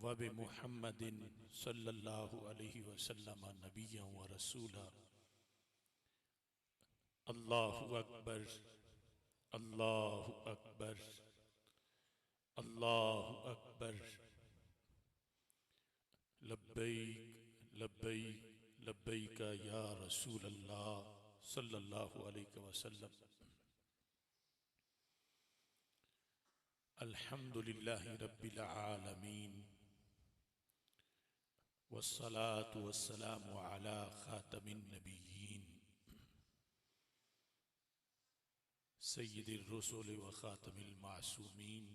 وبمحمد صلی اللہ علیہ وسلم نبیا و رسولا۔ اللہ اکبر، اللہ اکبر، اللہ اکبر، لبیک لبیک لبیک یا رسول اللہ صلی اللہ علیہ وسلم۔ الحمد للہ رب العالمین، والصلاة والسلام على خاتم النبیین سید الرسل وخاتم المعصومین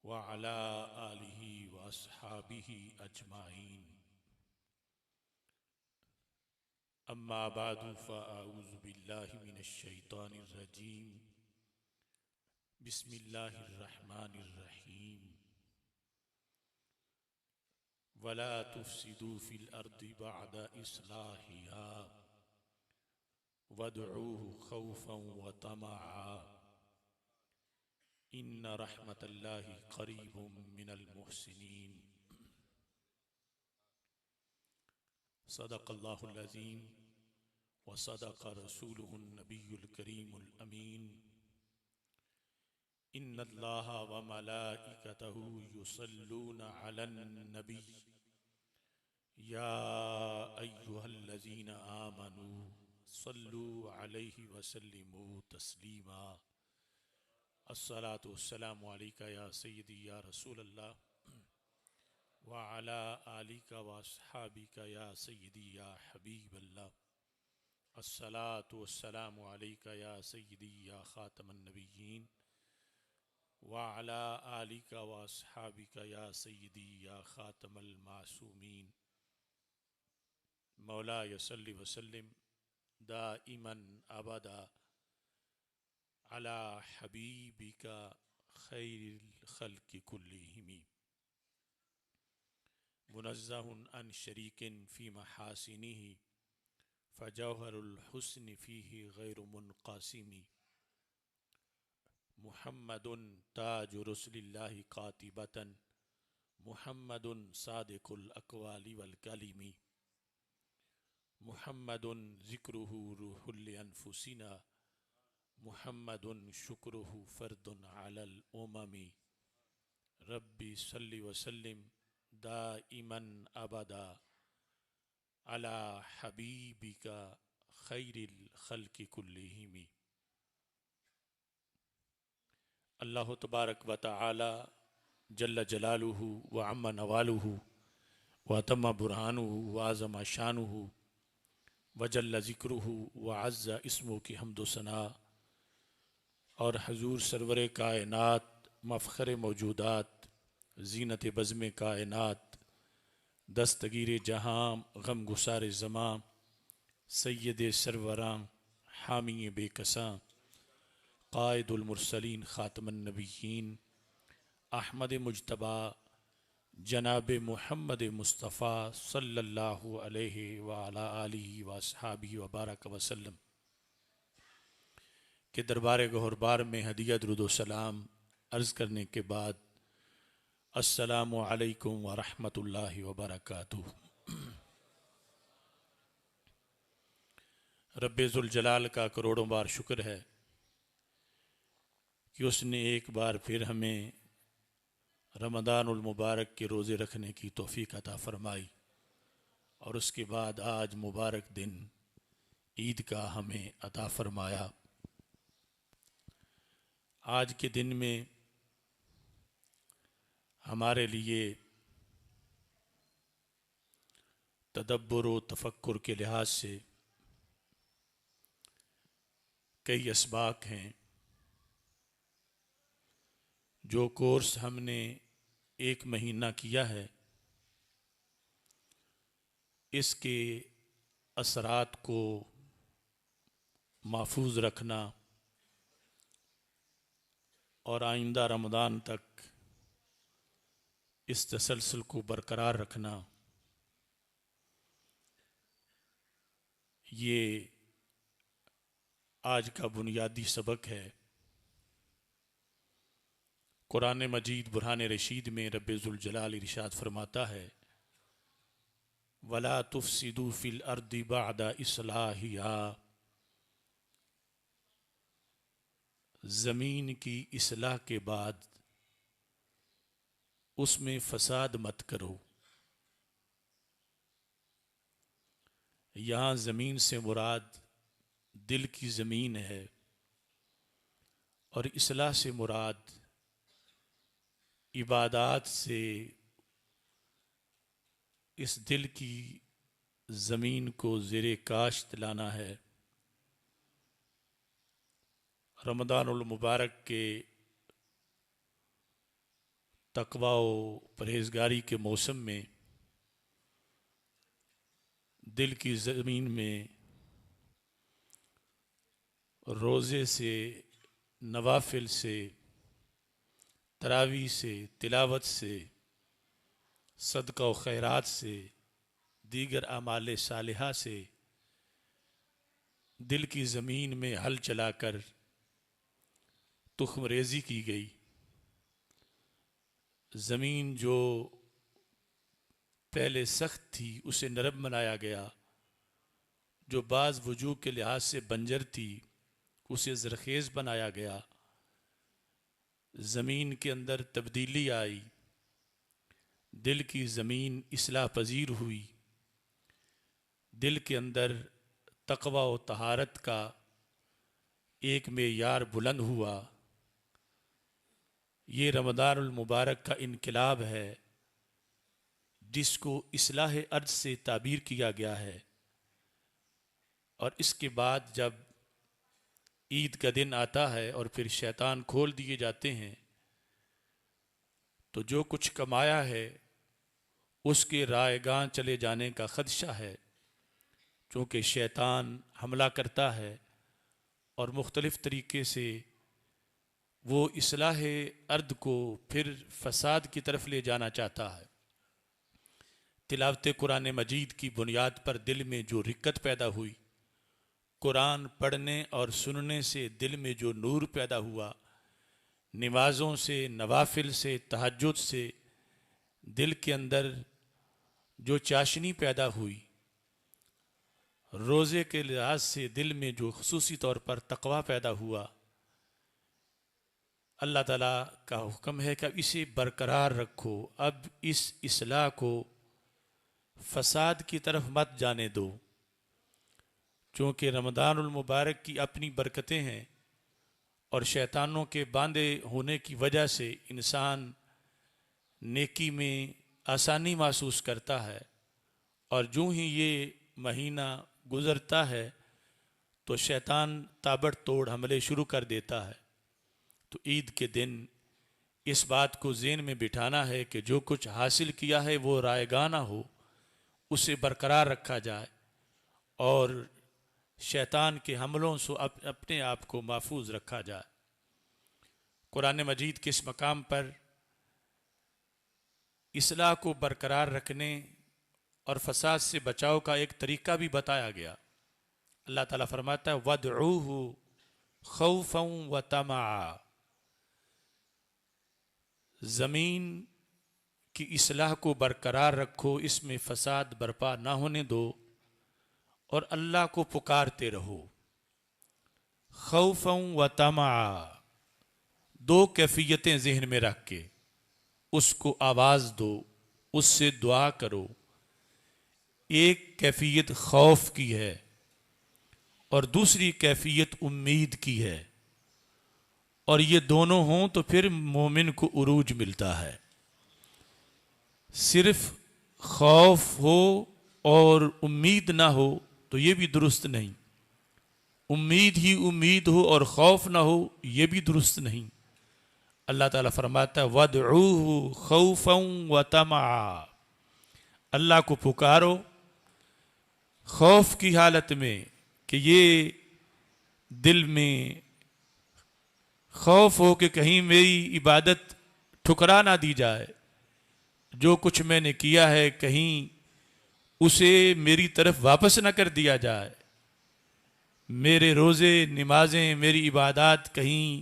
وعلى آلہ واصحابہ اجمعین۔ اما بعد فاعوذ باللہ من الشیطان الرجیم، بسم اللہ الرحمن الرحیم۔ ولا تفسدوا في الأرض بعد إصلاحها وادعوه خوفا وطمعا إن رحمة الله قريب من المحسنين۔ صدق الله العظيم وصدق رسوله النبي الكريم الأمين۔ إن الله وملائكته يصلون على النبي يا أيها الذين آمنوا صلوا عليه وسلموا تسليما۔ الصلاة والسلام عليك يا سيدي يا رسول الله وعلى آلك وأصحابك يا سيدي يا حبيب الله۔ الصلاة والسلام عليك يا سيدي يا خاتم النبيين وعلى آلك وأصحابك يا سيدي يا خاتم المعصومين۔ مولاي صل وسلم دائما أبدا على حبيبك خير الخلق كلهم، منزه عن شريك في محاسنه فجوهر الحسن فيه غير منقسم۔ محمد تاج رسل الله قاطبة، محمد صادق الأقوال والكلم، محمد ذكره روح لأنفسنا، محمد شكره فرد على الأمم۔ ربي صل وسلم دائما أبدا على حبيبك خير الخلق كلهم۔ اللہ تبارک و تعالی جل جلالہ وعم نوالہ واتم برہانہ وعظم شانہ وجل ذکرہ وعز اسمہ کی حمد و ثنا، اور حضور سرور کائنات، مفخر موجودات، زینت بزم کائنات، دستگیر جہاں، غم گسار زماں، سید سروراں، حامی بے کساں، قائد المرسلین خاتم النبیین، احمد مجتبی جناب محمد مصطفیٰ صلی اللہ علیہ وعلی آلہ واصحابہ وبارک وسلم کے دربار گہربار میں ہدیہ درود و سلام عرض کرنے کے بعد، السلام علیکم ورحمۃ اللہ وبرکاتہ۔ رب ذوالجلال کا کروڑوں بار شکر ہے کہ اس نے ایک بار پھر ہمیں رمضان المبارک کے روزے رکھنے کی توفیق عطا فرمائی، اور اس کے بعد آج مبارک دن عید کا ہمیں عطا فرمایا۔ آج کے دن میں ہمارے لیے تدبر و تفکر کے لحاظ سے کئی اسباق ہیں۔ جو کورس ہم نے 1 مہینہ کیا ہے، اس کے اثرات کو محفوظ رکھنا اور آئندہ رمضان تک اس تسلسل کو برقرار رکھنا، یہ آج کا بنیادی سبق ہے۔ قرآن مجید برہان رشید میں رب ذوالجلال ارشاد فرماتا ہے وَلَا تُفْسِدُوا فِي الْأَرْضِ بَعْدَ إِصْلَاحِهَا، زمین کی اصلاح کے بعد اس میں فساد مت کرو۔ یہاں زمین سے مراد دل کی زمین ہے، اور اصلاح سے مراد عبادات سے اس دل کی زمین کو زیر کاشت لانا ہے۔ رمضان المبارک کے تقوی و پرہیزگاری کے موسم میں دل کی زمین میں روزے سے، نوافل سے، تراویح سے، تلاوت سے، صدقہ و خیرات سے، دیگر اعمال صالحہ سے دل کی زمین میں ہل چلا کر تخم ریزی کی گئی۔ زمین جو پہلے سخت تھی اسے نرم بنایا گیا، جو بعض وجوہ کے لحاظ سے بنجر تھی اسے زرخیز بنایا گیا۔ زمین کے اندر تبدیلی آئی، دل کی زمین اصلاح پذیر ہوئی، دل کے اندر تقوی و طہارت کا ایک معیار بلند ہوا۔ یہ رمضان المبارک کا انقلاب ہے جس کو اصلاح ارض سے تعبیر کیا گیا ہے۔ اور اس کے بعد جب عید کا دن آتا ہے اور پھر شیطان کھول دیے جاتے ہیں تو جو کچھ کمایا ہے اس کے رائگاں چلے جانے کا خدشہ ہے، چونکہ شیطان حملہ کرتا ہے اور مختلف طریقے سے وہ اصلاح ارض کو پھر فساد کی طرف لے جانا چاہتا ہے۔ تلاوت قرآن مجید کی بنیاد پر دل میں جو رقت پیدا ہوئی، قرآن پڑھنے اور سننے سے دل میں جو نور پیدا ہوا، نمازوں سے، نوافل سے، تہجد سے دل کے اندر جو چاشنی پیدا ہوئی، روزے کے لحاظ سے دل میں جو خصوصی طور پر تقوی پیدا ہوا، اللہ تعالیٰ کا حکم ہے کہ اب اسے برقرار رکھو، اب اس اصلاح کو فساد کی طرف مت جانے دو، چونکہ رمضان المبارک کی اپنی برکتیں ہیں اور شیطانوں کے باندھے ہونے کی وجہ سے انسان نیکی میں آسانی محسوس کرتا ہے، اور جو ہی یہ مہینہ گزرتا ہے تو شیطان تابڑ توڑ حملے شروع کر دیتا ہے۔ تو عید کے دن اس بات کو ذہن میں بٹھانا ہے کہ جو کچھ حاصل کیا ہے وہ رائگاں نہ ہو، اسے برقرار رکھا جائے اور شیطان کے حملوں سے اپنے آپ کو محفوظ رکھا جائے۔ قرآن مجید کے اس مقام پر اصلاح کو برقرار رکھنے اور فساد سے بچاؤ کا ایک طریقہ بھی بتایا گیا۔ اللہ تعالیٰ فرماتا ہے وَادْعُوهُ خَوْفًا وَطَمَعًا، زمین کی اصلاح کو برقرار رکھو، اس میں فساد برپا نہ ہونے دو، اور اللہ کو پکارتے رہو۔ خوفاً وطمعا، دو کیفیتیں ذہن میں رکھ کے اس کو آواز دو، اس سے دعا کرو۔ ایک کیفیت خوف کی ہے اور دوسری کیفیت امید کی ہے، اور یہ دونوں ہوں تو پھر مومن کو عروج ملتا ہے۔ صرف خوف ہو اور امید نہ ہو تو یہ بھی درست نہیں، امید ہی امید ہو اور خوف نہ ہو یہ بھی درست نہیں۔ اللہ تعالیٰ فرماتا ہے وَادْعُوهُ خَوْفًا وَطَمَعًا، اللہ کو پکارو خوف کی حالت میں کہ یہ دل میں خوف ہو کہ کہیں میری عبادت ٹھکرا نہ دی جائے، جو کچھ میں نے کیا ہے کہیں اسے میری طرف واپس نہ کر دیا جائے، میرے روزے، نمازیں، میری عبادات کہیں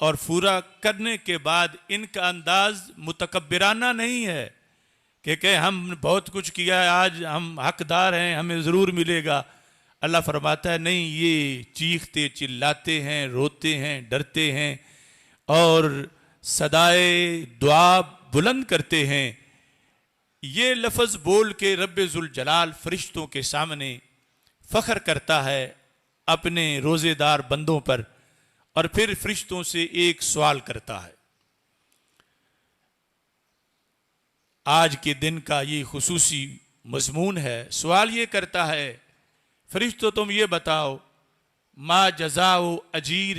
اور پورا کرنے کے بعد ان کا انداز متکبرانہ نہیں ہے کہ ہم بہت کچھ کیا ہے، آج ہم حقدار ہیں، ہمیں ضرور ملے گا۔ اللہ فرماتا ہے نہیں، یہ چیختے چلاتے ہیں، روتے ہیں، ڈرتے ہیں اور صدائے دعا بلند کرتے ہیں۔ یہ لفظ بول کے رب ذوالجلال فرشتوں کے سامنے فخر کرتا ہے اپنے روزے دار بندوں پر، اور پھر فرشتوں سے ایک سوال کرتا ہے۔ آج کے دن کا یہ خصوصی مضمون ہے۔ سوال یہ کرتا ہے، فرشتوں تم یہ بتاؤ، ما جزاء اجیر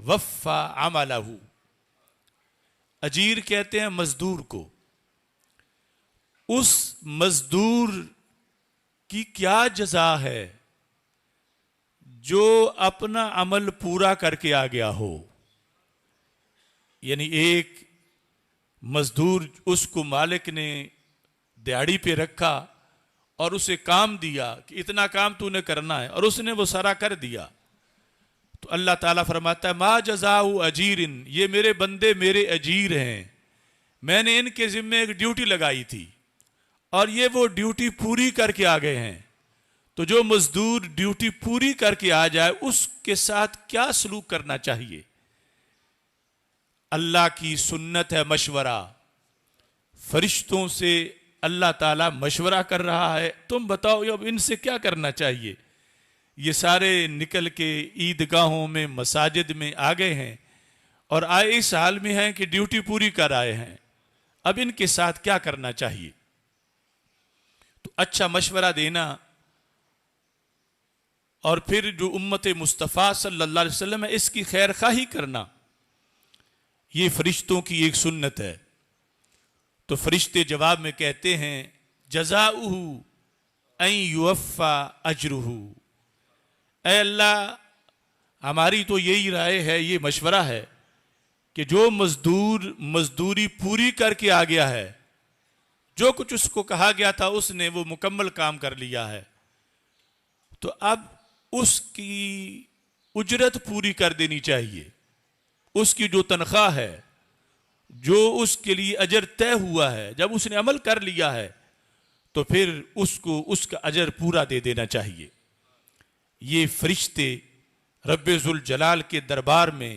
وفا عملہ۔ اجیر کہتے ہیں مزدور کو۔ اس مزدور کی کیا جزا ہے جو اپنا عمل پورا کر کے آ گیا ہو؟ یعنی ایک مزدور، اس کو مالک نے دیہڑی پہ رکھا اور اسے کام دیا کہ اتنا کام تو نے کرنا ہے، اور اس نے وہ سارا کر دیا، تو اللہ تعالیٰ فرماتا ہے ما جزاء اجیر، یہ میرے بندے میرے اجیر ہیں، میں نے ان کے ذمے ایک ڈیوٹی لگائی تھی اور یہ وہ ڈیوٹی پوری کر کے آ گئے ہیں۔ تو جو مزدور ڈیوٹی پوری کر کے آ جائے اس کے ساتھ کیا سلوک کرنا چاہیے؟ اللہ کی سنت ہے مشورہ۔ فرشتوں سے اللہ تعالیٰ مشورہ کر رہا ہے، تم بتاؤ اب ان سے کیا کرنا چاہیے؟ یہ سارے نکل کے عیدگاہوں میں، مساجد میں آ گئے ہیں اور آئے اس حال میں ہیں کہ ڈیوٹی پوری کر آئے ہیں، اب ان کے ساتھ کیا کرنا چاہیے؟ تو اچھا مشورہ دینا، اور پھر جو امت مصطفیٰ صلی اللہ علیہ وسلم ہے اس کی خیر خواہی کرنا، یہ فرشتوں کی ایک سنت ہے۔ تو فرشتے جواب میں کہتے ہیں جزاؤہ ان یوفا اجرہ، اے اللہ ہماری تو یہی رائے ہے، یہ مشورہ ہے کہ جو مزدور مزدوری پوری کر کے آ گیا ہے، جو کچھ اس کو کہا گیا تھا اس نے وہ مکمل کام کر لیا ہے، تو اب اس کی اجرت پوری کر دینی چاہیے۔ اس کی جو تنخواہ ہے، جو اس کے لیے اجر طے ہوا ہے، جب اس نے عمل کر لیا ہے تو پھر اس کو اس کا اجر پورا دے دینا چاہیے۔ یہ فرشتے رب ذوالجلال کے دربار میں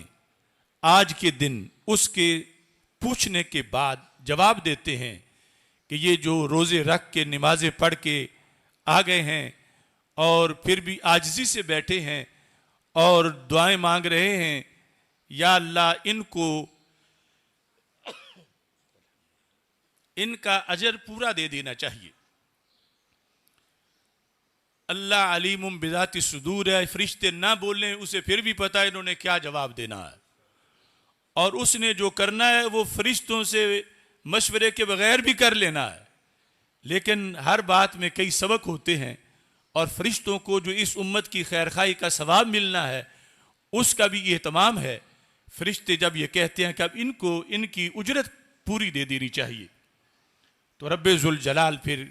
آج کے دن اس کے پوچھنے کے بعد جواب دیتے ہیں کہ یہ جو روزے رکھ کے نمازیں پڑھ کے آ گئے ہیں اور پھر بھی عاجزی سے بیٹھے ہیں اور دعائیں مانگ رہے ہیں، یا اللہ ان کو ان کا اجر پورا دے دینا چاہیے۔ اللہ علیم بذات الصدور ہے، فرشتے نہ بولیں اسے پھر بھی پتہ ہے انہوں نے کیا جواب دینا ہے، اور اس نے جو کرنا ہے وہ فرشتوں سے مشورے کے بغیر بھی کر لینا ہے۔ لیکن ہر بات میں کئی سبق ہوتے ہیں، اور فرشتوں کو جو اس امت کی خیرخواہی کا ثواب ملنا ہے اس کا بھی اہتمام ہے۔ فرشتے جب یہ کہتے ہیں کہ اب ان کو ان کی اجرت پوری دے دینی چاہیے، تو رب ذوالجلال پھر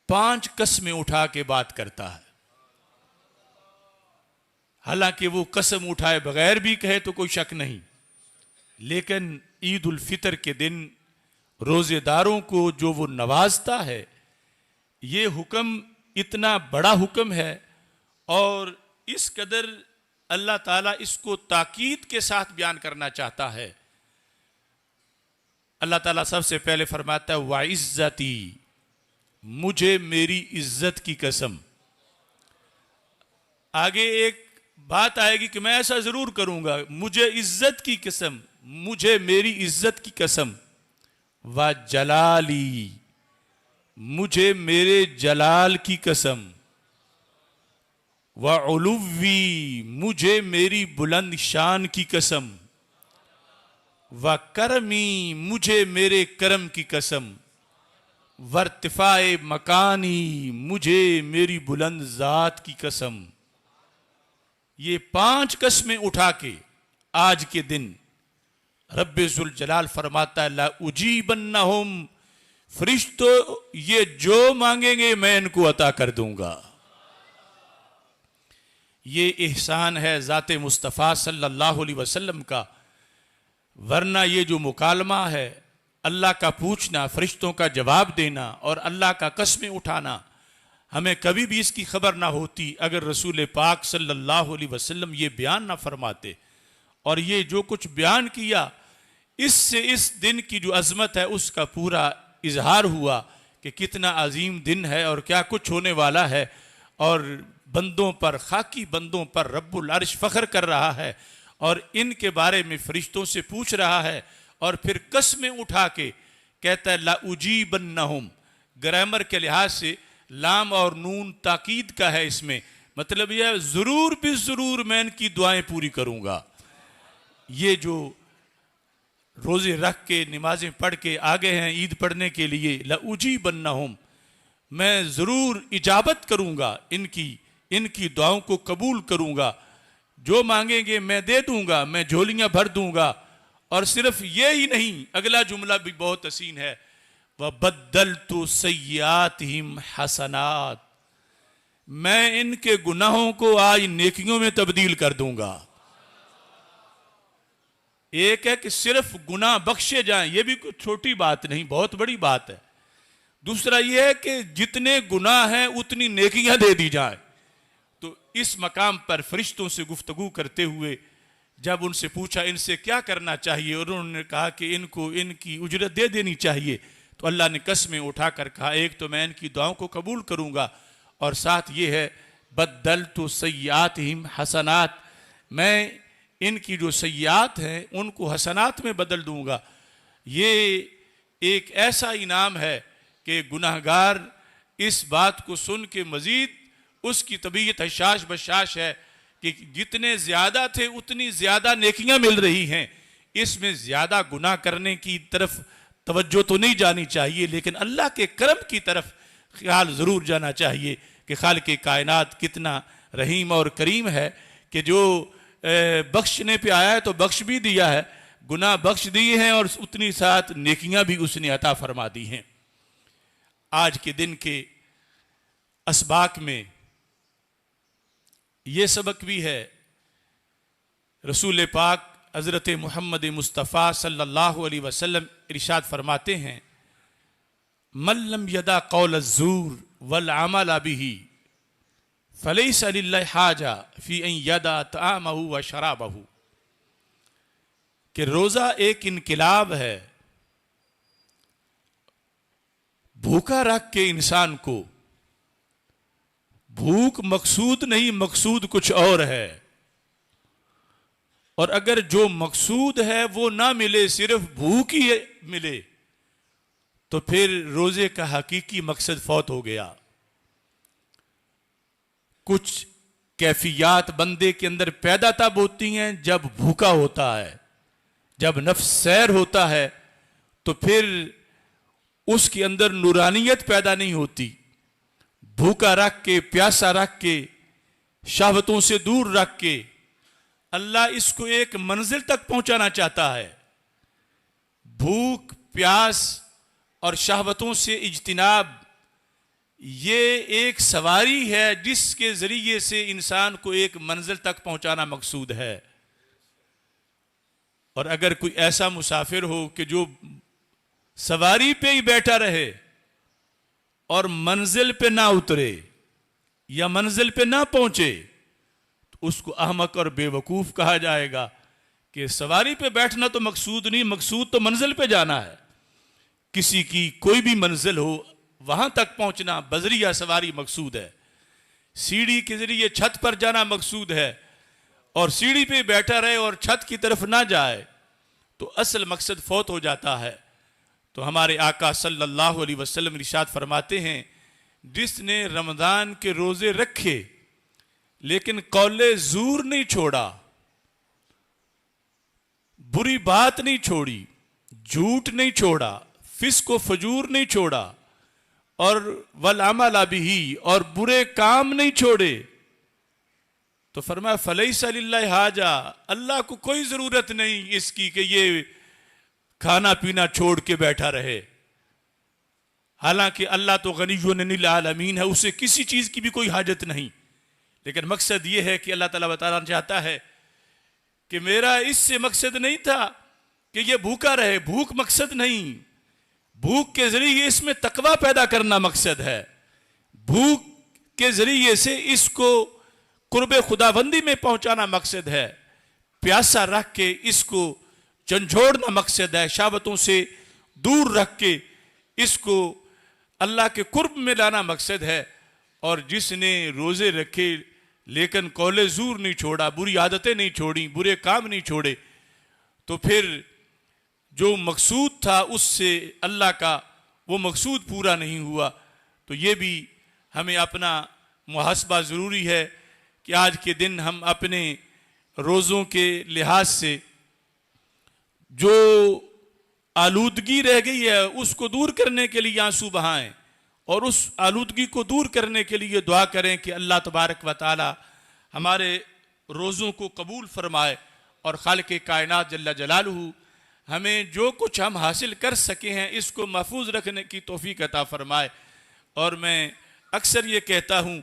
5 قسمیں اٹھا کے بات کرتا ہے۔ حالانکہ وہ قسم اٹھائے بغیر بھی کہے تو کوئی شک نہیں، لیکن عید الفطر کے دن روزے داروں کو جو وہ نوازتا ہے، یہ حکم اتنا بڑا حکم ہے، اور اس قدر اللہ تعالیٰ اس کو تاکید کے ساتھ بیان کرنا چاہتا ہے۔ اللہ تعالیٰ سب سے پہلے فرماتا ہے وَعِزَّتِي، مجھے میری عزت کی قسم۔ آگے ایک بات آئے گی کہ میں ایسا ضرور کروں گا، مجھے عزت کی قسم، مجھے میری عزت کی قسم۔ وَجَلَالِي، مجھے میرے جلال کی قسم۔ وَعُلُوِّي، مجھے میری بلند شان کی قسم۔ وَكَرْمِي، مجھے میرے کرم کی قسم۔ وَارْتِفَاعِ مَكَانِي، مجھے میری بلند ذات کی قسم۔ یہ 5 قسمیں اٹھا کے آج کے دن رب ذوالجلال فرماتا ہے لَأُجِيبَنَّهُمْ، فرشتوں یہ جو مانگیں گے میں ان کو عطا کر دوں گا۔ یہ احسان ہے ذات مصطفیٰ صلی اللہ علیہ وسلم کا ورنہ یہ جو مکالمہ ہے، اللہ کا پوچھنا، فرشتوں کا جواب دینا اور اللہ کا قسمیں اٹھانا، ہمیں کبھی بھی اس کی خبر نہ ہوتی اگر رسول پاک صلی اللہ علیہ وسلم یہ بیان نہ فرماتے۔ اور یہ جو کچھ بیان کیا، اس سے اس دن کی جو عظمت ہے اس کا پورا اظہار ہوا کہ کتنا عظیم دن ہے اور کیا کچھ ہونے والا ہے، اور بندوں پر، خاکی بندوں پر رب العرش فخر کر رہا ہے اور ان کے بارے میں فرشتوں سے پوچھ رہا ہے، اور پھر قسمیں اٹھا کے کہتا ہے لَأُجِيبَنَّهُمْ۔ گرامر کے لحاظ سے لام اور نون تاکید کا ہے، اس میں مطلب یہ ہے ضرور بھی ضرور میں ان کی دعائیں پوری کروں گا۔ یہ جو روزے رکھ کے نمازیں پڑھ کے آگے ہیں عید پڑھنے کے لیے، لَأُجِيبَنَّهُمْ، میں ضرور اجابت کروں گا، ان کی دعاؤں کو قبول کروں گا، جو مانگیں گے میں دے دوں گا، میں جھولیاں بھر دوں گا۔ اور صرف یہی نہیں، اگلا جملہ بھی بہت حسین ہے، وَبَدَّلْتُ سَيِّئَاتِهِمْ حَسَنَاتٍ، میں ان کے گناہوں کو آج نیکیوں میں تبدیل کر دوں گا۔ ایک ہے کہ صرف گناہ بخشے جائیں، یہ بھی کوئی چھوٹی بات نہیں، بہت بڑی بات ہے۔ دوسرا یہ ہے کہ جتنے گناہ ہیں اتنی نیکیاں دے دی جائیں۔ تو اس مقام پر فرشتوں سے گفتگو کرتے ہوئے جب ان سے پوچھا ان سے کیا کرنا چاہیے، اور انہوں نے کہا کہ ان کو ان کی اجرت دے دینی چاہیے، تو اللہ نے قسمیں اٹھا کر کہا ایک تو میں ان کی دعاؤں کو قبول کروں گا، اور ساتھ یہ ہے بدلت سیئاتہم حسنات، میں ان کی جو سیئات ہیں ان کو حسنات میں بدل دوں گا۔ یہ ایک ایسا انعام ہے کہ گناہگار اس بات کو سن کے مزید اس کی طبیعت حشاش بشاش ہے کہ جتنے زیادہ تھے اتنی زیادہ نیکیاں مل رہی ہیں، اس میں زیادہ گناہ کرنے کی طرف توجہ تو نہیں جانی چاہیے، لیکن اللہ کے کرم کی طرف خیال ضرور جانا چاہیے کہ خالق کائنات کتنا رحیم اور کریم ہے کہ جو بخشنے پہ آیا ہے تو بخش بھی دیا ہے، گناہ بخش دیے ہیں اور اتنی ساتھ نیکیاں بھی اس نے عطا فرما دی ہیں۔ آج کے دن کے اسباق میں یہ سبق بھی ہے، رسول پاک حضرت محمد مصطفیٰ صلی اللہ علیہ وسلم ارشاد فرماتے ہیں من لم یدع قول الزور والعمل به فلیس للہ حاجہ فی ان یدع طعامہ و شرابہ، کہ روزہ ایک انقلاب ہے، بھوکا رکھ کے انسان کو، بھوک مقصود نہیں، مقصود کچھ اور ہے، اور اگر جو مقصود ہے وہ نہ ملے، صرف بھوک ہی ملے، تو پھر روزے کا حقیقی مقصد فوت ہو گیا۔ کچھ کیفیات بندے کے اندر پیدا تب ہوتی ہیں جب بھوکا ہوتا ہے، جب نفس سیر ہوتا ہے تو پھر اس کے اندر نورانیت پیدا نہیں ہوتی۔ بھوکا رکھ کے، پیاسا رکھ کے، شہوتوں سے دور رکھ کے اللہ اس کو ایک منزل تک پہنچانا چاہتا ہے۔ بھوک، پیاس اور شہوتوں سے اجتناب یہ ایک سواری ہے جس کے ذریعے سے انسان کو ایک منزل تک پہنچانا مقصود ہے۔ اور اگر کوئی ایسا مسافر ہو کہ جو سواری پہ ہی بیٹھا رہے اور منزل پہ نہ اترے یا منزل پہ نہ پہنچے تو اس کو احمق اور بے وقوف کہا جائے گا، کہ سواری پہ بیٹھنا تو مقصود نہیں، مقصود تو منزل پہ جانا ہے۔ کسی کی کوئی بھی منزل ہو وہاں تک پہنچنا بذریعہ سواری مقصود ہے، سیڑھی کے ذریعے چھت پر جانا مقصود ہے، اور سیڑھی پہ بیٹھا رہے اور چھت کی طرف نہ جائے تو اصل مقصد فوت ہو جاتا ہے۔ تو ہمارے آقا صلی اللہ علیہ وسلم ارشاد فرماتے ہیں جس نے رمضان کے روزے رکھے لیکن قول زور نہیں چھوڑا، بری بات نہیں چھوڑی، جھوٹ نہیں چھوڑا، فسق و فجور نہیں چھوڑا، اور والعمل بہ، اور برے کام نہیں چھوڑے، تو فرمایا فلیس للہ حاجہ، اللہ کو کوئی ضرورت نہیں اس کی کہ یہ کھانا پینا چھوڑ کے بیٹھا رہے۔ حالانکہ اللہ تو غنی عن العالمین ہے، اسے کسی چیز کی بھی کوئی حاجت نہیں، لیکن مقصد یہ ہے کہ اللہ تعالیٰ بتانا چاہتا ہے کہ میرا اس سے مقصد نہیں تھا کہ یہ بھوکا رہے، بھوک مقصد نہیں، بھوک کے ذریعے اس میں تقوی پیدا کرنا مقصد ہے، بھوک کے ذریعے سے اس کو قرب خداوندی میں پہنچانا مقصد ہے، پیاسا رکھ کے اس کو جھنجھوڑنا مقصد ہے، شہوتوں سے دور رکھ کے اس کو اللہ کے قرب میں لانا مقصد ہے۔ اور جس نے روزے رکھے لیکن قول زور نہیں چھوڑا، بری عادتیں نہیں چھوڑی، برے کام نہیں چھوڑے، تو پھر جو مقصود تھا اس سے اللہ کا وہ مقصود پورا نہیں ہوا۔ تو یہ بھی ہمیں اپنا محاسبہ ضروری ہے کہ آج کے دن ہم اپنے روزوں کے لحاظ سے جو آلودگی رہ گئی ہے اس کو دور کرنے کے لیے آنسو بہائیں، اور اس آلودگی کو دور کرنے کے لیے دعا کریں کہ اللہ تبارک و تعالی ہمارے روزوں کو قبول فرمائے، اور خالق کائنات جل جلالہ ہمیں جو کچھ ہم حاصل کر سکے ہیں اس کو محفوظ رکھنے کی توفیق عطا فرمائے۔ اور میں اکثر یہ کہتا ہوں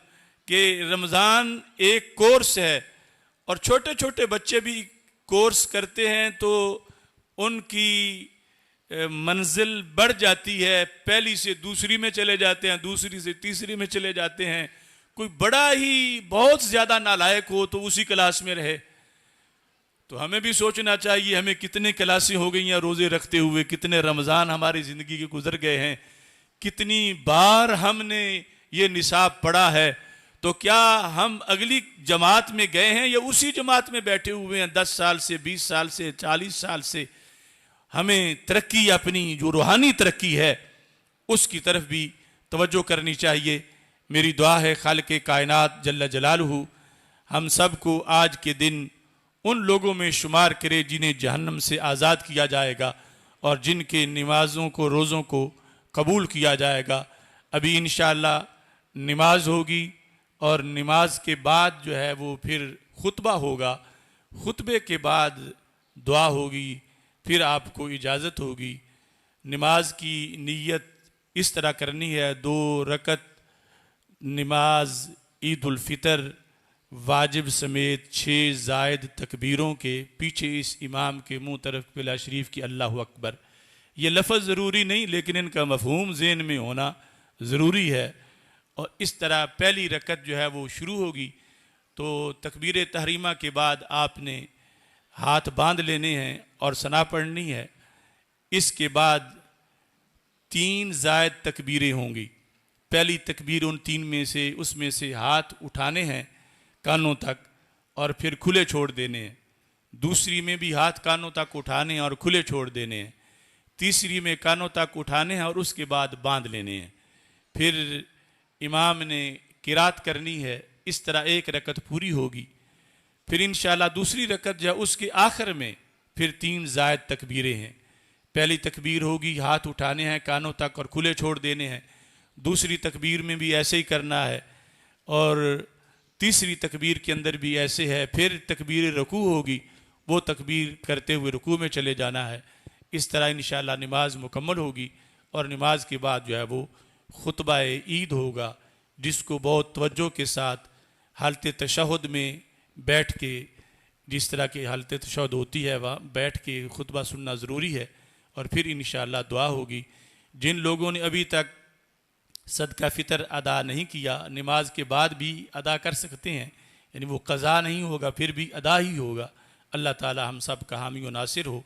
کہ رمضان ایک کورس ہے، اور چھوٹے چھوٹے بچے بھی کورس کرتے ہیں تو ان کی منزل بڑھ جاتی ہے، پہلی سے دوسری میں چلے جاتے ہیں، دوسری سے تیسری میں چلے جاتے ہیں، کوئی بڑا ہی بہت زیادہ نالائق ہو تو اسی کلاس میں رہے۔ تو ہمیں بھی سوچنا چاہیے ہمیں کتنے کلاسیں ہو گئی ہیں روزے رکھتے ہوئے، کتنے رمضان ہماری زندگی کے گزر گئے ہیں، کتنی بار ہم نے یہ نصاب پڑھا ہے، تو کیا ہم اگلی جماعت میں گئے ہیں یا اسی جماعت میں بیٹھے ہوئے ہیں 10 سال سے، 20 سال سے، 40 سال سے؟ ہمیں ترقی، اپنی جو روحانی ترقی ہے اس کی طرف بھی توجہ کرنی چاہیے۔ میری دعا ہے خالق کائنات جل جلالہ ہم سب کو آج کے دن ان لوگوں میں شمار کرے جنہیں جہنم سے آزاد کیا جائے گا، اور جن کے نمازوں کو، روزوں کو قبول کیا جائے گا۔ ابھی انشاءاللہ نماز ہوگی، اور نماز کے بعد جو ہے وہ پھر خطبہ ہوگا، خطبے کے بعد دعا ہوگی، پھر آپ کو اجازت ہوگی۔ نماز کی نیت اس طرح کرنی ہے، 2 رکعت نماز عید الفطر واجب سمیت 6 زائد تکبیروں کے پیچھے اس امام کے منہ طرف قبلہ شریف کی اللہ اکبر۔ یہ لفظ ضروری نہیں لیکن ان کا مفہوم ذہن میں ہونا ضروری ہے۔ اور اس طرح پہلی رکعت جو ہے وہ شروع ہوگی تو تکبیر تحریمہ کے بعد آپ نے ہاتھ باندھ لینے ہیں اور ثنا پڑھنی ہے۔ اس کے بعد 3 زائد تکبیریں ہوں گی۔ پہلی تکبیر ان 3 میں سے، اس میں سے ہاتھ اٹھانے ہیں کانوں تک اور پھر کھلے چھوڑ دینے ہیں۔ دوسری میں بھی ہاتھ کانوں تک اٹھانے ہیں اور کھلے چھوڑ دینے ہیں۔ تیسری میں کانوں تک اٹھانے ہیں اور اس کے بعد باندھ لینے ہیں۔ پھر امام نے قرات کرنی ہے، اس طرح 1 رکعت پوری ہوگی۔ پھر انشاءاللہ دوسری رکعت جو اس کے آخر میں پھر 3 زائد تکبیریں ہیں۔ پہلی تکبیر ہوگی، ہاتھ اٹھانے ہیں کانوں تک اور کھلے چھوڑ دینے ہیں۔ دوسری تکبیر میں بھی ایسے ہی کرنا ہے، اور تیسری تکبیر کے اندر بھی ایسے ہے۔ پھر تکبیر رکوع ہوگی، وہ تکبیر کرتے ہوئے رکوع میں چلے جانا ہے۔ اس طرح انشاءاللہ نماز مکمل ہوگی، اور نماز کے بعد جو ہے وہ خطبہ عید ہوگا، جس کو بہت توجہ کے ساتھ حالت تشہد میں بیٹھ کے، جس طرح کی حالت تشہد ہوتی ہے وہاں بیٹھ کے خطبہ سننا ضروری ہے۔ اور پھر انشاءاللہ دعا ہوگی۔ جن لوگوں نے ابھی تک صدقہ فطر ادا نہیں کیا، نماز کے بعد بھی ادا کر سکتے ہیں، یعنی وہ قضا نہیں ہوگا، پھر بھی ادا ہی ہوگا۔ اللہ تعالی ہم سب کا حامی و ناصر ہو۔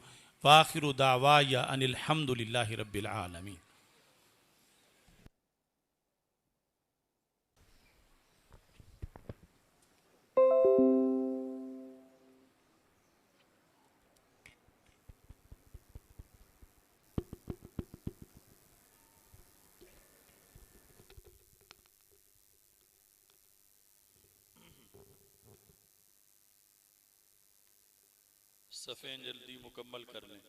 وآخر دعوایا ان الحمد للہ رب العالمین۔ صفیں جلدی مکمل کر لیں۔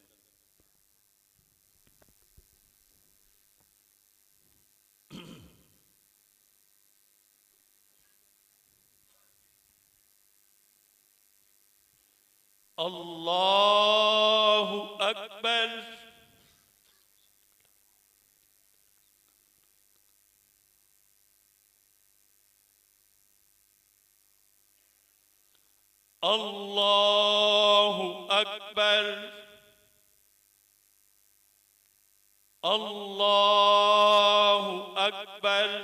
اللہ اکبر۔ اللہ اکبر۔ اللہ اکبر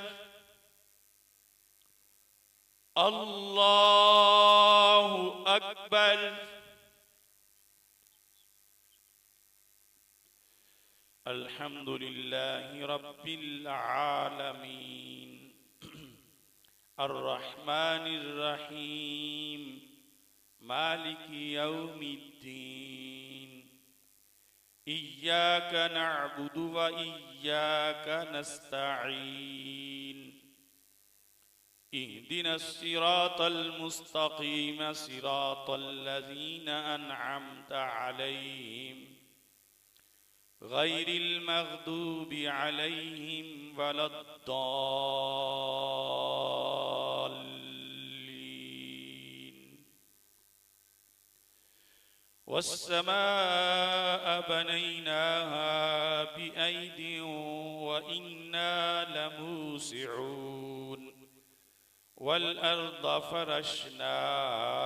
اللہ اکبر الحمد للہ رب العالمین الرحمن الرحیم مالک یوم الدین ایاک نعبد و ایاک نستعین اهدنا الصراط المستقیم صراط الذین انعمت علیہم غیر المغضوب علیہم ولا الضالین والسماء بنيناها بأيد وإنا لموسعون والأرض فرشناها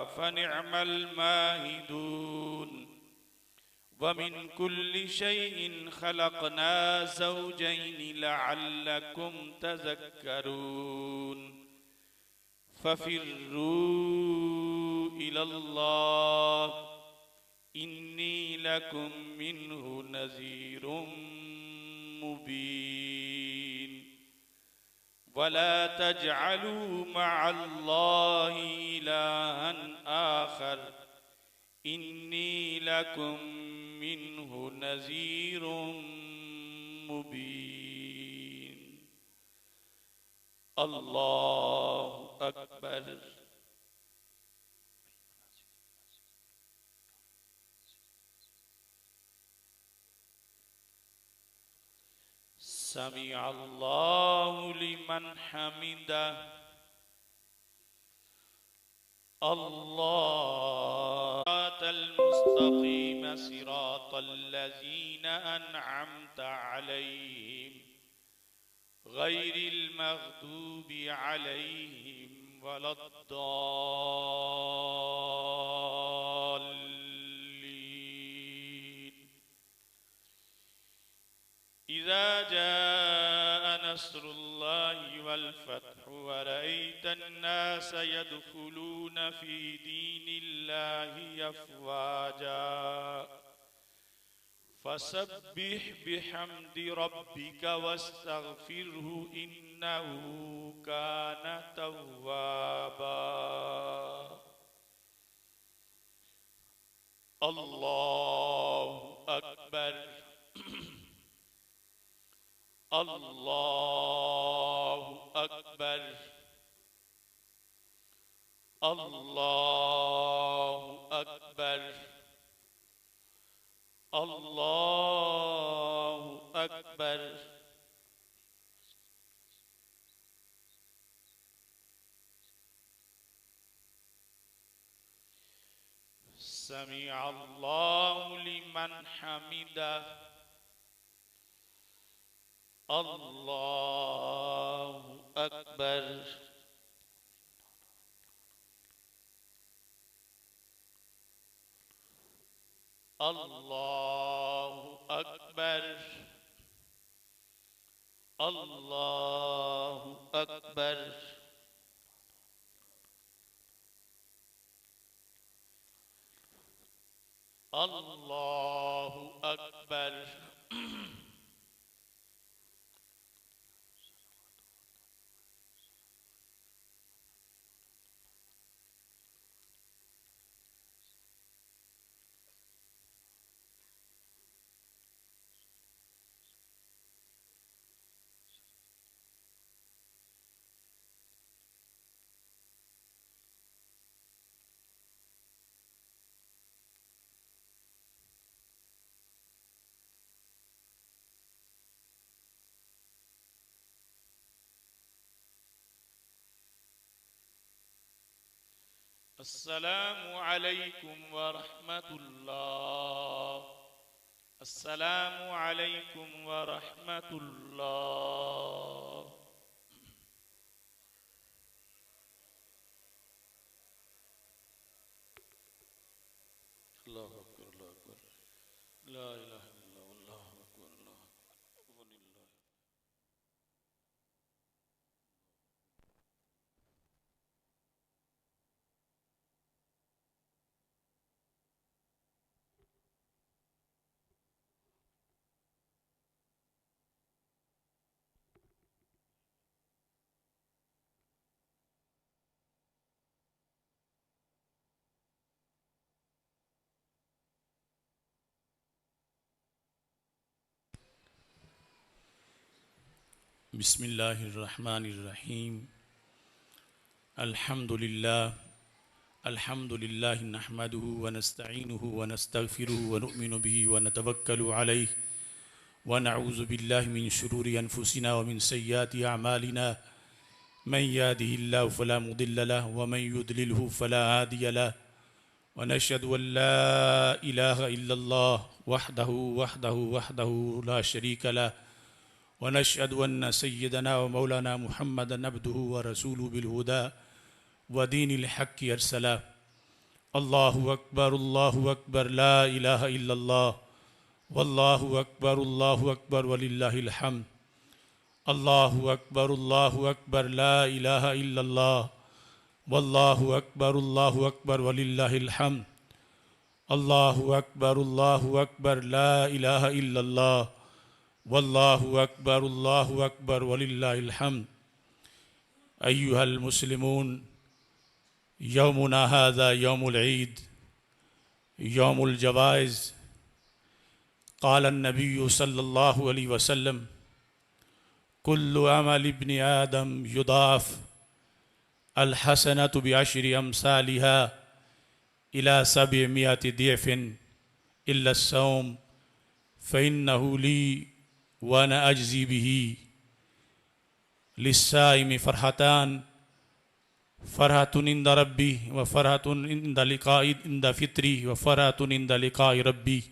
فنعم الماهدون ومن كل شيء خلقنا زوجين لعلكم تذكرون ففروا إلى الله إني لكم منه نذير مبين ولا تجعلوا مع الله إلها آخر إني لكم منه نذير مبين الله أكبر سمع الله لمن حمده الله صراط المستقيم صراط الذين أنعمت عليهم غير المغضوب عليهم ولا الضالين إذا جاء نصر الله والفتح ورأيت الناس يدخلون في دين الله أفواجا فسبح بحمد ربك واستغفره إنه كان توابا الله أكبر الله أكبر الله أكبر الله أكبر سمع الله لمن حمده الله أكبر الله أكبر الله أكبر الله أكبر السلام عليكم ورحمة الله السلام عليكم ورحمة الله الله أكبر الله أكبر لا إله إلا الله أكبر الله بسم اللہ الرحمن الرحیم الحمد للہ نحمده ونستعینه ونستغفره ونؤمن به ونتوکل علیہ ونعوذ باللہ من شرور انفسنا ومن سیئات اعمالنا من يهده الله فلا مضل له ومن يضلله فلا هادي له ونشهد ان لا اله الا الله وحده لا شريك له ونشهد ان سيدنا ومولانا محمدا عبده ورسوله بالهدى ودين الحق ارسله الله اكبر لا اله الا الله والله اکبر وللہ الحمد اللہ اکبر لا الہ الا اللہ واللہ اکبر وللہ الحمد اللہ اکبر لا الہ الا اللہ واللہ اکبر وللہ الحمد ایہا المسلمون یومنا هذا یوم العید یوم الجوائز قال النبی صلی اللہ علیہ وسلم کل عمل ابن آدم یضاعف الحسنة بعشر امثالها الى 700 ضعف الا الصوم فإنه لي وانا اجزی به للصائم فرحتان فرحة عند ربی وفرحة عند فطری وفرحة عند لقاء ربی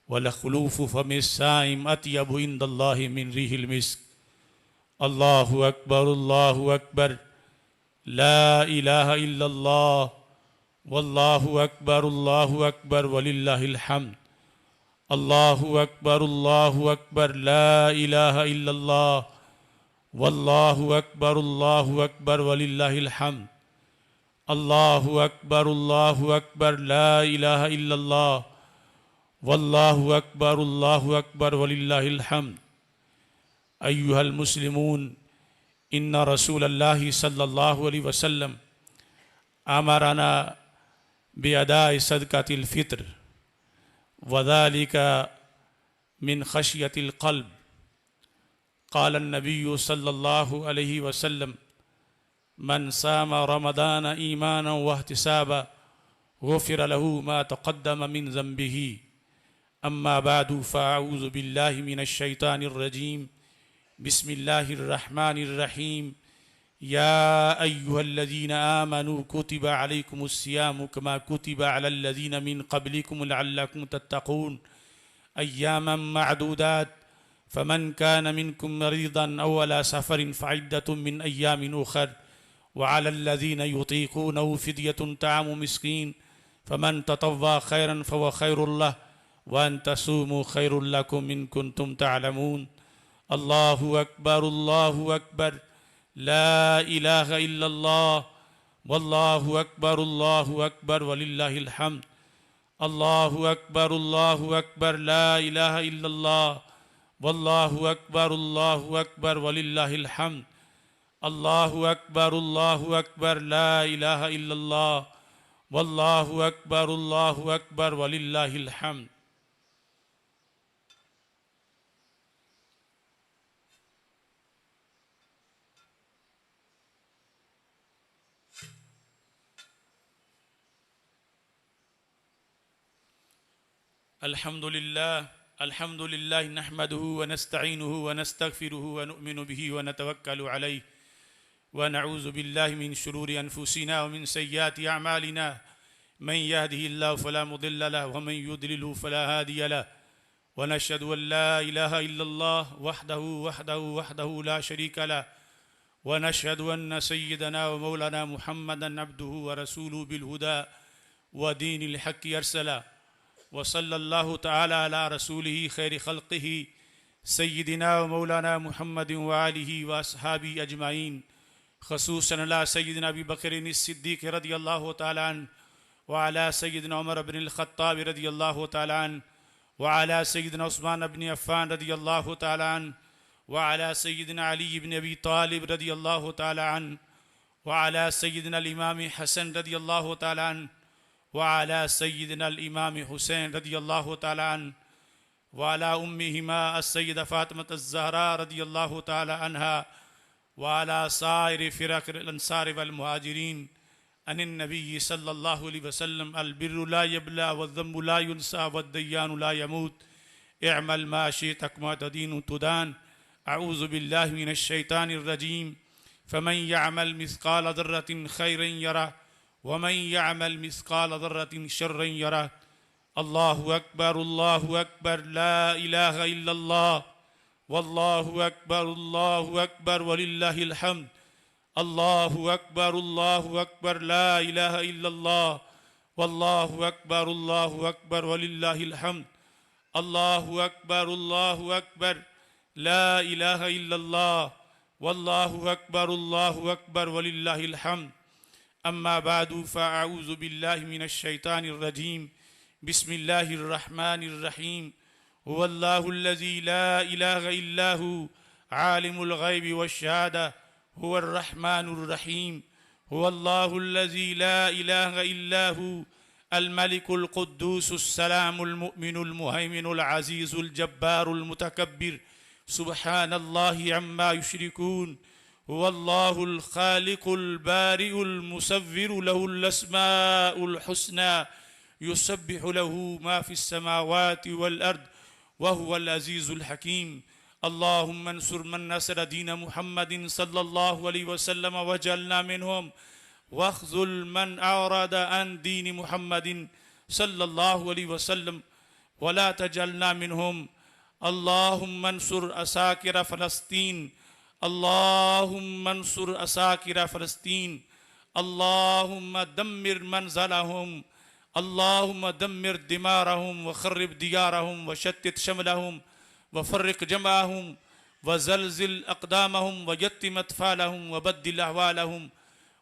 وَلَخْلُوفُ فَمِ الصَّائِمِ أَطْيَبُ عِندَ اللَّهِ مِنْ رِيحِ الْمِسْكِ اللہ اکبر لا الہ الا اللہ واللہ اکبر وللہ الحمد اللہ اکبر لا الہ الا اللہ واللہ اکبر وللہ الحمد اللہ اکبر لا الہ الا اللہ واللہ اکبر وللہ الحمد ایہا المسلمون ان رسول اللہ صلی اللہ علیہ وسلم امرنا باداء صدقۃ الفطر وذلك من خشیۃ القلب قال النبی صلی اللہ علیہ وسلم من صام رمضان ایمانا واحتسابا غفر له ما تقدم من ذنبه اما بعد فاعوذ باللہ من الشیطان الرجیم بسم اللہ الرحمن الرحیم یا ایہا الذین آمنوا کتب علیکم الصیام کما کتب علی الذین من قبلکم لعلکم تتقون ایاما معدودات فمن كان منکم مریضا او علی سفر فعدۃ من ایام اخر وعلى الذین یطیقونه فدیۃ طعام مسکین فمن تطوع خیرا فهو خیر له وَأَن تَصُومُوا خَيْرٌ لَكُمْ إِن كُنتُمْ تَعْلَمُونَ اللہ اکبر لا الہ الا اللہ واللہ اکبر وللہ الحمد اللہ اکبر لا الہ الا اللہ واللہ اکبر وللہ الحمد اللہ اکبر لا الہ الا اللہ واللہ اکبر وللہ الحمد الحمد للہ نحمده ونستعینه ونستغفره ونؤمن به ونتوکل علیہ ونعوذ باللہ من شرور انفسنا ومن سیئات اعمالنا من يهده الله فلا مضل له ومن يضلل فلا هادي له ونشهد ان لا اله الا الله وحده لا شريك له ونشهد ان سيدنا ومولانا محمدا عبده ورسوله بالهدى ودين الحق ارسله وصلى الله تعالى على رسوله خير خلقه سيدنا ومولانا محمد وآله وأصحابه أجمعين خصوصا على سيدنا أبي بكر الصديق رضي الله تعالى عنه وعلى سيدنا عمر بن الخطاب رضي الله تعالى عنه وعلى سيدنا عثمان بن عفان رضي الله تعالى عنه وعلى سيدنا علي بن أبي طالب رضي الله تعالى عنه وعلى سيدنا الإمام حسن رضي الله تعالى عنه وعلى سيدنا الإمام حسين رضي الله تعالى عنه وعلى أمهما السيدة فاطمة الزهراء رضي الله تعالى عنها وعلى سائر فرق الأنصار والمهاجرين عن النبي صلى الله عليه وسلم البر لا يبلى والذنب لا ينسى والديان لا يموت اعمل ما شئت كما تدين تدان أعوذ بالله من الشيطان الرجيم فمن يعمل مثقال ذرة خيرا يره ومن يعمل مثقال ذرة شرا يره الله أكبر لا إله إلا الله والله أكبر ولله الحمد الله أكبر لا إله إلا الله والله أكبر ولله الحمد الله أكبر لا إله إلا الله والله أكبر ولله الحمد أما بعد فأعوذ بالله من الشيطان الرجيم بسم الله الرحمن الرحيم هو الله الذي لا إله إلا هو عالم الغيب والشهادة هو الرحمن الرحيم هو الله الذي لا إله إلا هو الملك القدوس السلام المؤمن المهيمن العزيز الجبار المتكبر سبحان الله عما يشركون هو الله الخالق البارئ المصور له الأسماء الحسنى يسبح له ما في السماوات والأرض وهو العزيز الحكيم اللهم انصر من نصر دين محمد صلى الله عليه وسلم واجعلنا منهم واخذل من أعرض عن دين محمد صلى الله عليه وسلم ولا تجعلنا منهم اللهم انصر أساكر فلسطين اللهم انصر أساكر فلسطين اللهم دمر منزلهم اللهم دمر دمارهم وخرب ديارهم وشتت شملهم وفرق جمعهم وزلزل أقدامهم ويتم أطفالهم وبدل أحوالهم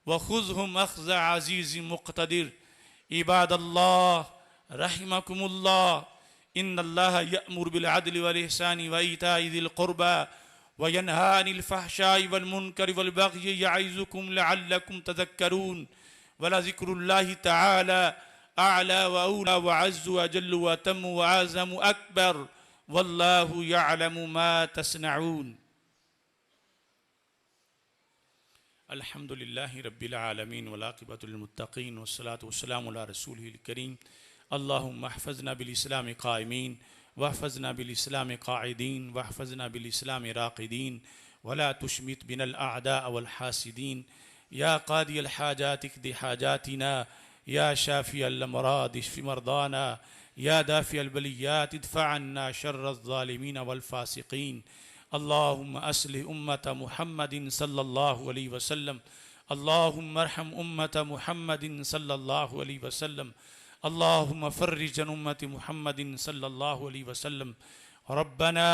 وخذهم أخذ عزيز مقتدر عباد الله رحمكم الله إن الله يأمر بالعدل والإحسان وإيتاء ذي القربى وينهى عن الفحشاء والمنكر والبغي يعظكم لعلكم تذكرون ولذكر الله تعالى أعلى وأولى وعز وجل وأتم وأعظم أكبر والله يعلم ما تصنعون الحمد لله رب العالمين والعاقبة للمتقين والصلاة والسلام على رسوله الكريم اللهم احفظنا بالإسلام قائمين واحفظنا بالإسلام قاعدين واحفظنا بالإسلام راقدين ولا تشمت بنا الأعداء والحاسدين يا قاضي الحاجات اقض حاجاتنا يا شافي الأمراض اشف مرضانا يا دافع البليات ادفع عنا شر الظالمين والفاسقين اللهم أصلح أمة محمد صلى الله عليه وسلم اللهم ارحم أمة محمد صلى الله عليه وسلم اللهم فرج عن أمة محمد صلى الله عليه وسلم ربنا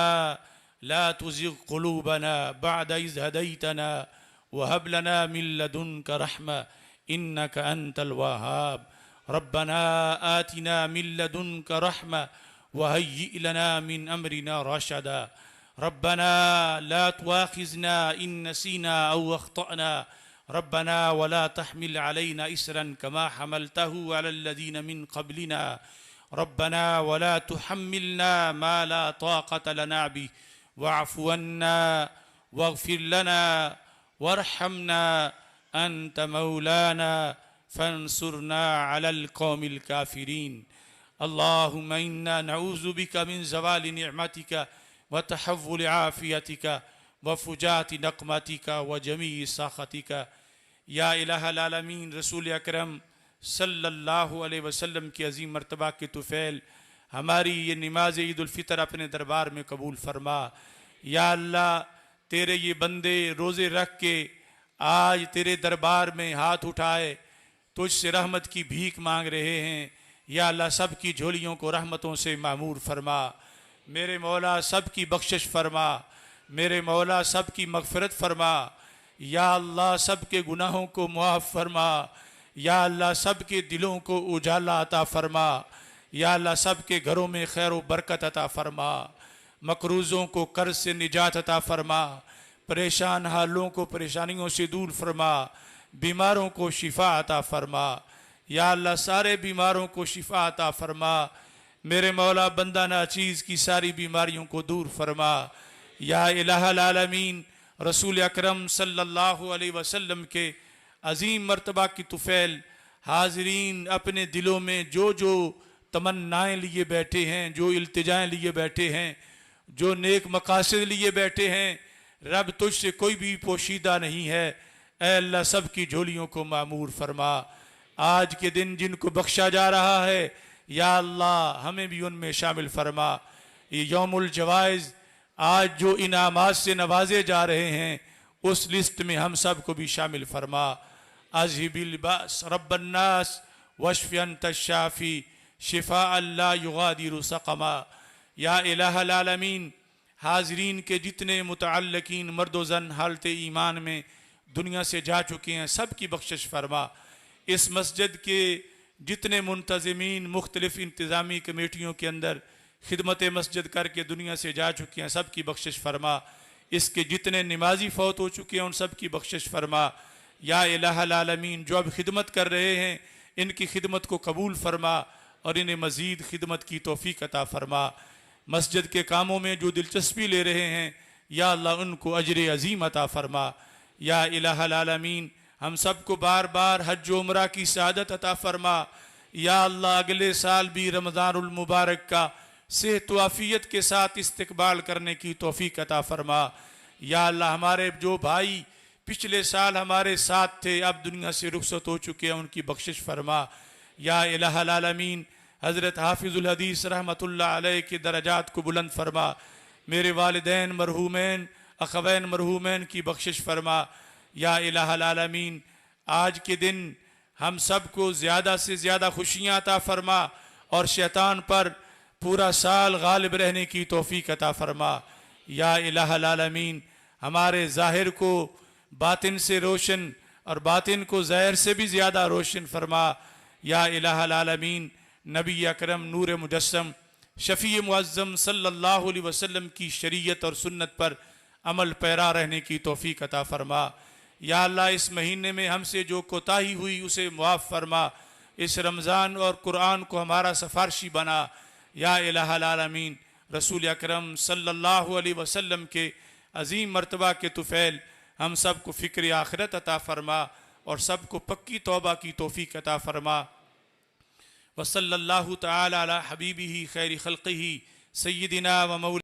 لا تزغ قلوبنا بعد إذ هديتنا وهب لنا من لدنك رحمة إنك أنت الوهاب ربنا آتنا من لدنك رحمة وهيئ لنا من أمرنا رشدا ربنا لا تواخذنا إن نسينا أو أخطأنا ربنا ولا تحمل علينا إسرا كما حملته على الذين من قبلنا ربنا ولا تحملنا ما لا طاقة لنا به واعف عنا واغفر لنا وارحمنا أنت مولانا فانصرنا على القوم الكافرين اللهم إنا نعوذ بك من زوال نعمتك وتحول عافيتك وفجات نقمتك وجميع سخطك یا الہ العالمین رسول اکرم صلی اللہ علیہ وسلم کی عظیم مرتبہ کے طفیل ہماری یہ نماز عید الفطر اپنے دربار میں قبول فرما یا اللہ تیرے یہ بندے روزے رکھ کے آج تیرے دربار میں ہاتھ اٹھائے تجھ سے رحمت کی بھیک مانگ رہے ہیں یا اللہ سب کی جھولیوں کو رحمتوں سے معمور فرما میرے مولا سب کی بخشش فرما میرے مولا سب کی مغفرت فرما یا اللہ سب کے گناہوں کو معاف فرما یا اللہ سب کے دلوں کو اجالا عطا فرما یا اللہ سب کے گھروں میں خیر و برکت عطا فرما مقروضوں کو قرض سے نجات عطا فرما پریشان حالوں کو پریشانیوں سے دور فرما بیماروں کو شفا عطا فرما یا اللہ سارے بیماروں کو شفا عطا فرما میرے مولا بندہ ناچیز کی ساری بیماریوں کو دور فرما۔ یا الہ العالمین رسول اکرم صلی اللہ علیہ وسلم کے عظیم مرتبہ کی طفیل حاضرین اپنے دلوں میں جو تمنائیں لیے بیٹھے ہیں، جو التجائیں لیے بیٹھے ہیں، جو نیک مقاصد لیے بیٹھے ہیں، رب تجھ سے کوئی بھی پوشیدہ نہیں ہے۔ اے اللہ سب کی جھولیوں کو معمور فرما۔ آج کے دن جن کو بخشا جا رہا ہے یا اللہ ہمیں بھی ان میں شامل فرما۔ یہ یوم الجوائز آج جو انعامات سے نوازے جا رہے ہیں اس لسٹ میں ہم سب کو بھی شامل فرما۔ اذہب الباس رب الناس واشف انت الشافی شفاء لا یغادر سقما۔ یا الہ العالمین حاضرین کے جتنے متعلقین مرد و زن حالت ایمان میں دنیا سے جا چکے ہیں سب کی بخشش فرما۔ اس مسجد کے جتنے منتظمین مختلف انتظامی کمیٹیوں کے اندر خدمت مسجد کر کے دنیا سے جا چکے ہیں سب کی بخشش فرما۔ اس کے جتنے نمازی فوت ہو چکے ہیں ان سب کی بخشش فرما۔ یا الہ العالمین جو اب خدمت کر رہے ہیں ان کی خدمت کو قبول فرما اور انہیں مزید خدمت کی توفیق عطا فرما۔ مسجد کے کاموں میں جو دلچسپی لے رہے ہیں یا اللہ ان کو اجر عظیم عطا فرما۔ یا الہ العالمین ہم سب کو بار بار حج و عمرہ کی سعادت عطا فرما۔ یا اللہ اگلے سال بھی رمضان المبارک کا صحت و عافیت کے ساتھ استقبال کرنے کی توفیق عطا فرما۔ یا اللہ ہمارے جو بھائی پچھلے سال ہمارے ساتھ تھے اب دنیا سے رخصت ہو چکے ہیں ان کی بخشش فرما۔ یا الہ العالمین حضرت حافظ الحدیث رحمۃ اللہ علیہ کے درجات کو بلند فرما۔ میرے والدین مرحومین اخوین مرحومین کی بخشش فرما۔ یا الہ العالمین آج کے دن ہم سب کو زیادہ سے زیادہ خوشیاں عطا فرما اور شیطان پر پورا سال غالب رہنے کی توفیق عطا فرما۔ یا الہ العالمین ہمارے ظاہر کو باطن سے روشن اور باطن کو ظاہر سے بھی زیادہ روشن فرما۔ یا الہ العالمین نبی اکرم نور مجسم شفیع معظم صلی اللہ علیہ وسلم کی شریعت اور سنت پر عمل پیرا رہنے کی توفیق عطا فرما۔ یا اللہ اس مہینے میں ہم سے جو کوتاہی ہوئی اسے معاف فرما۔ اس رمضان اور قرآن کو ہمارا سفارشی بنا۔ یا الہ العالمین رسول اکرم صلی اللہ علیہ وسلم کے عظیم مرتبہ کے طفیل ہم سب کو فکر آخرت عطا فرما اور سب کو پکی توبہ کی توفیق عطا فرما۔ وصلی اللہ تعالی علی حبیبہ خیر خلقہ سیدنا و مولانا